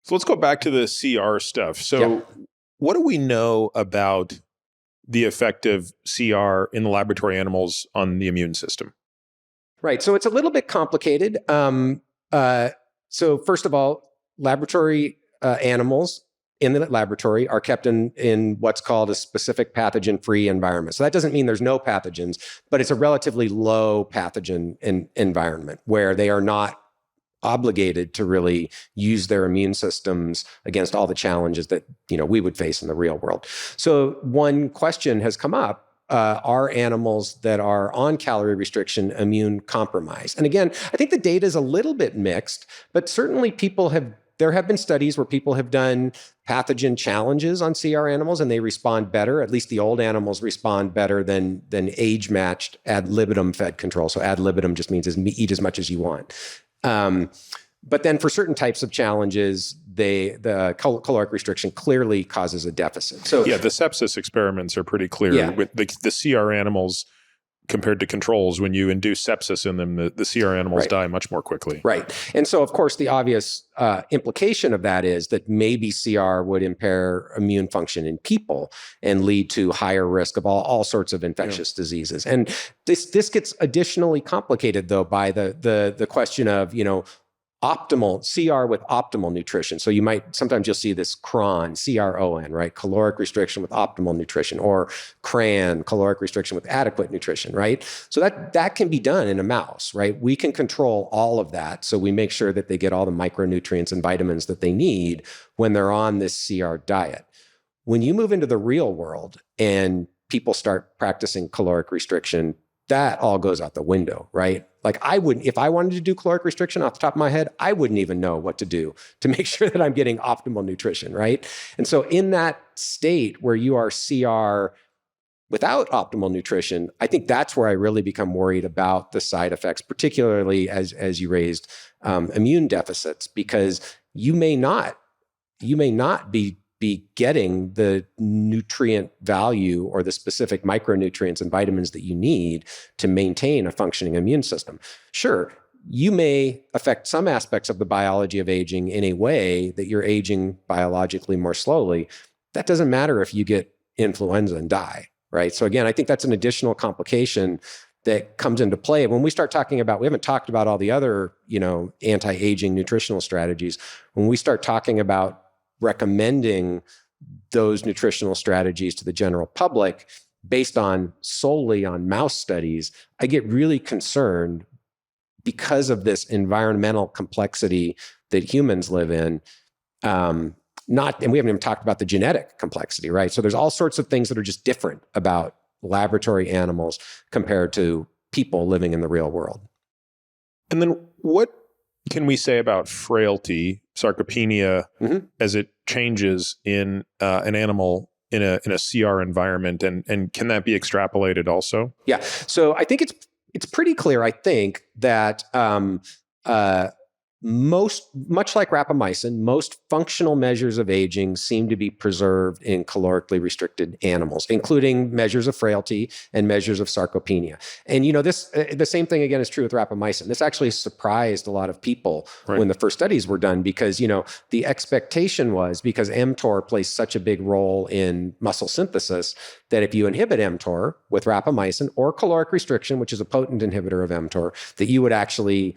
So let's go back to the CR stuff. So Yeah. what do we know about the effect of CR in the laboratory animals on the immune system? Right. So it's a little bit complicated. So first of all, laboratory animals in the laboratory are kept in what's called a specific pathogen-free environment. So that doesn't mean there's no pathogens, but it's a relatively low pathogen environment where they are not obligated to really use their immune systems against all the challenges that we would face in the real world. So one question has come up. Are animals that are on calorie restriction immune compromised? And again, I think the data is a little bit mixed, but certainly there have been studies where people have done pathogen challenges on CR animals and they respond better. At least the old animals respond better than age-matched ad libitum fed control. So ad libitum just means eat as much as you want. But then for certain types of challenges, the caloric restriction clearly causes a deficit. So yeah, the sepsis experiments are pretty clear. Yeah. With the CR animals compared to controls, when you induce sepsis in them, the CR animals die much more quickly. Right. And so, of course, the obvious implication of that is that maybe CR would impair immune function in people and lead to higher risk of all sorts of infectious diseases. And this gets additionally complicated, though, by the question of, optimal CR with optimal nutrition. So sometimes you'll see this CRON, CRON, right? Caloric restriction with optimal nutrition, or CRAN, caloric restriction with adequate nutrition, right? So that can be done in a mouse, right? We can control all of that. So we make sure that they get all the micronutrients and vitamins that they need when they're on this CR diet. When you move into the real world and people start practicing caloric restriction, that all goes out the window, right? Like if I wanted to do caloric restriction off the top of my head, I wouldn't even know what to do to make sure that I'm getting optimal nutrition, right? And so in that state where you are CR without optimal nutrition, I think that's where I really become worried about the side effects, particularly as you raised immune deficits, because you may not be getting the nutrient value or the specific micronutrients and vitamins that you need to maintain a functioning immune system. Sure, you may affect some aspects of the biology of aging in a way that you're aging biologically more slowly. That doesn't matter if you get influenza and die, right? So again, I think that's an additional complication that comes into play when we start talking about, we haven't talked about all the other, anti-aging nutritional strategies. When we start talking about recommending those nutritional strategies to the general public based solely on mouse studies, I get really concerned because of this environmental complexity that humans live in. And we haven't even talked about the genetic complexity, right? So there's all sorts of things that are just different about laboratory animals compared to people living in the real world. And then what can we say about frailty, sarcopenia, as it changes in an animal in a CR environment, and can that be extrapolated also? Yeah. So I think it's pretty clear. I think that much like rapamycin, most functional measures of aging seem to be preserved in calorically restricted animals, including measures of frailty and measures of sarcopenia. And the same thing again is true with rapamycin. This actually surprised a lot of people when the first studies were done, because the expectation was, because mTOR plays such a big role in muscle synthesis, that if you inhibit mTOR with rapamycin or caloric restriction, which is a potent inhibitor of mTOR, that you would actually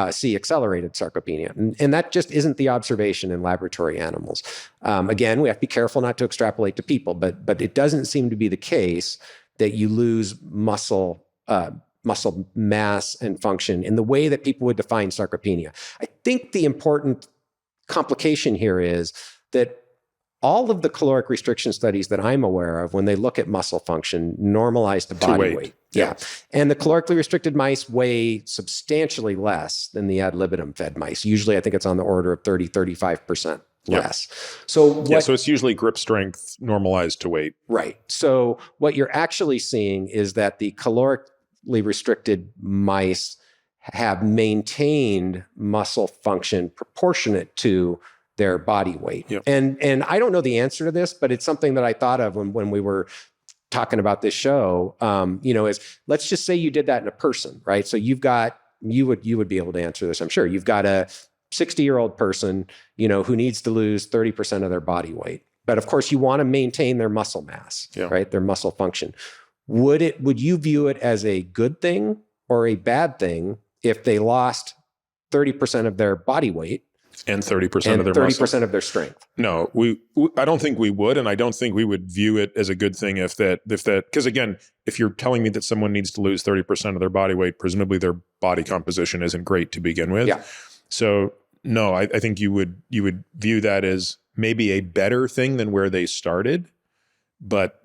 see accelerated sarcopenia. And that just isn't the observation in laboratory animals. Again, we have to be careful not to extrapolate to people, but it doesn't seem to be the case that you lose muscle mass and function in the way that people would define sarcopenia. I think the important complication here is that all of the caloric restriction studies that I'm aware of, when they look at muscle function, normalize the body weight. Yeah. And the calorically restricted mice weigh substantially less than the ad libitum fed mice. Usually, I think it's on the order of 35% less. So it's usually grip strength normalized to weight. Right. So what you're actually seeing is that the calorically restricted mice have maintained muscle function proportionate to their body weight. Yep. And I don't know the answer to this, but it's something that I thought of when we were talking about this show, is let's just say you did that in a person, right? So you would be able to answer this, I'm sure. You've got a 60-year-old person, who needs to lose 30% of their body weight. But of course, you want to maintain their muscle mass, right? Their muscle function. Would you view it as a good thing or a bad thing if they lost 30% of their body weight and 30% of their 30% muscle? of their strength? No, I don't think we would, and I don't think we would view it as a good thing if that, because again, if you're telling me that someone needs to lose 30% of their body weight, presumably their body composition isn't great to begin with. Yeah. So no, I think you would view that as maybe a better thing than where they started, but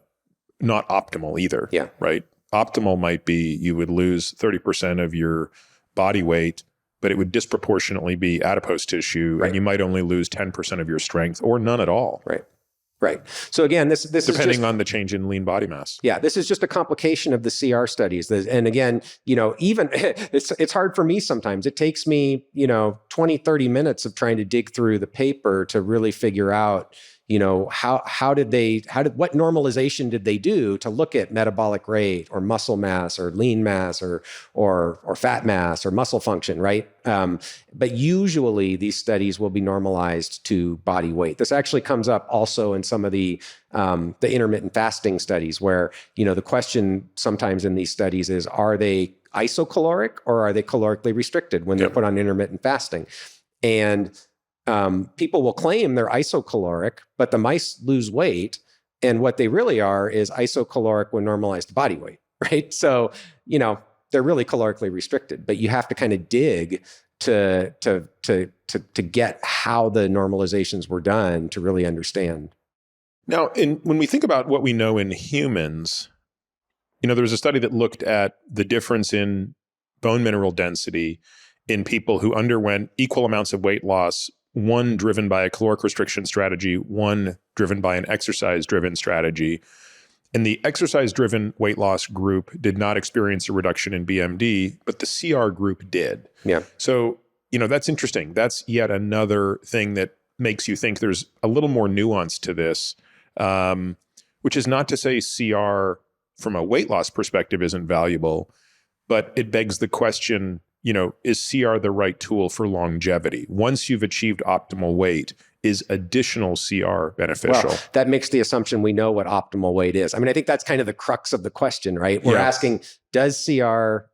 not optimal either. Yeah. Right. Optimal might be you would lose 30% of your body weight, but it would disproportionately be adipose tissue, right, and you might only lose 10% of your strength or none at all. Right. Right. So again, this is depending on the change in lean body mass. Yeah, this is just a complication of the CR studies. And again, even it's hard for me sometimes. It takes me, 20, 30 minutes of trying to dig through the paper to really figure out, what normalization did they do to look at metabolic rate or muscle mass or lean mass or fat mass or muscle function, right? But usually these studies will be normalized to body weight. This actually comes up also in some of the intermittent fasting studies where, the question sometimes in these studies is, are they isocaloric or are they calorically restricted when they're put on intermittent fasting? And people will claim they're isocaloric, but the mice lose weight. And what they really are is isocaloric when normalized to body weight, right? So, they're really calorically restricted, but you have to kind of dig to get how the normalizations were done to really understand. Now, when we think about what we know in humans, there was a study that looked at the difference in bone mineral density in people who underwent equal amounts of weight loss, one driven by a caloric restriction strategy, one driven by an exercise-driven strategy. And the exercise-driven weight loss group did not experience a reduction in BMD, but the CR group did. Yeah. So, that's interesting. That's yet another thing that makes you think there's a little more nuance to this, which is not to say CR from a weight loss perspective isn't valuable, but it begs the question, is CR the right tool for longevity? Once you've achieved optimal weight, is additional CR beneficial? Well, that makes the assumption we know what optimal weight is. I think that's kind of the crux of the question, right? We're asking, does CR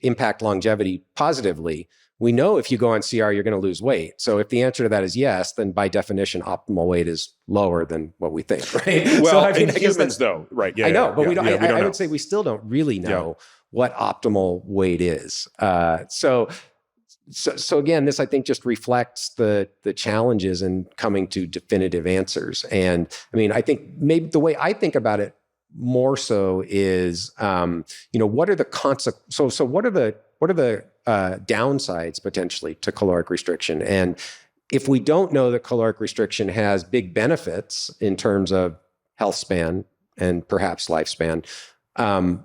impact longevity positively? We know if you go on CR, you're going to lose weight. So if the answer to that is yes, then by definition, optimal weight is lower than what we think, right? Well, I guess humans though, right? Yeah, I know, but we don't. I know. would say we still don't really know what optimal weight is. So again, this I think just reflects the challenges in coming to definitive answers. And I think maybe the way I think about it more so is, what are the what are the downsides potentially to caloric restriction? And if we don't know that caloric restriction has big benefits in terms of health span and perhaps lifespan,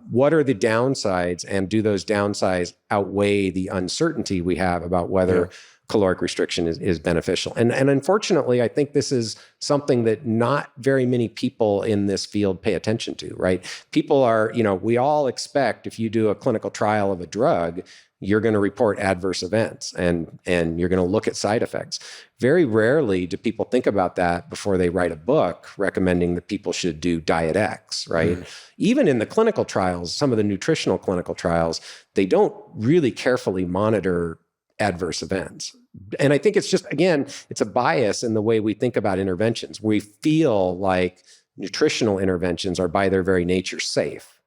what are the downsides, and do those downsides outweigh the uncertainty we have about whether caloric restriction is beneficial? And unfortunately, I think this is something that not very many people in this field pay attention to, right? People are, we all expect if you do a clinical trial of a drug, you're going to report adverse events and you're going to look at side effects. Very rarely do people think about that before they write a book recommending that people should do diet X, right? Even in the clinical trials, some of the nutritional clinical trials, they don't really carefully monitor adverse events. And I think it's just, again, it's a bias in the way we think about interventions. We feel like nutritional interventions are by their very nature safe.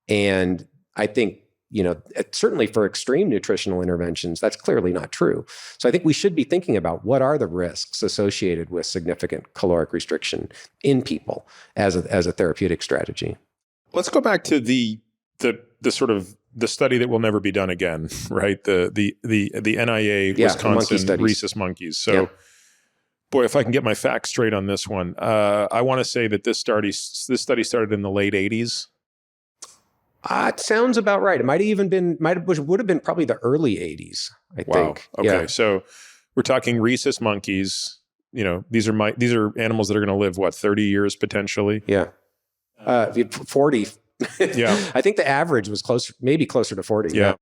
And I think, certainly for extreme nutritional interventions, that's clearly not true. So I think we should be thinking about what are the risks associated with significant caloric restriction in people as a therapeutic strategy. Let's go back to the sort of the study that will never be done again, right? The NIA Wisconsin Rhesus monkeys. So, boy, if I can get my facts straight on this one, I want to say that this study started in the late 80s. It sounds about right. It would have been probably the early 80s, I think. Okay. So we're talking Rhesus monkeys. These are animals that are going to live 30 years potentially. Yeah. 40. Yeah. I think the average was closer to 40. Yeah.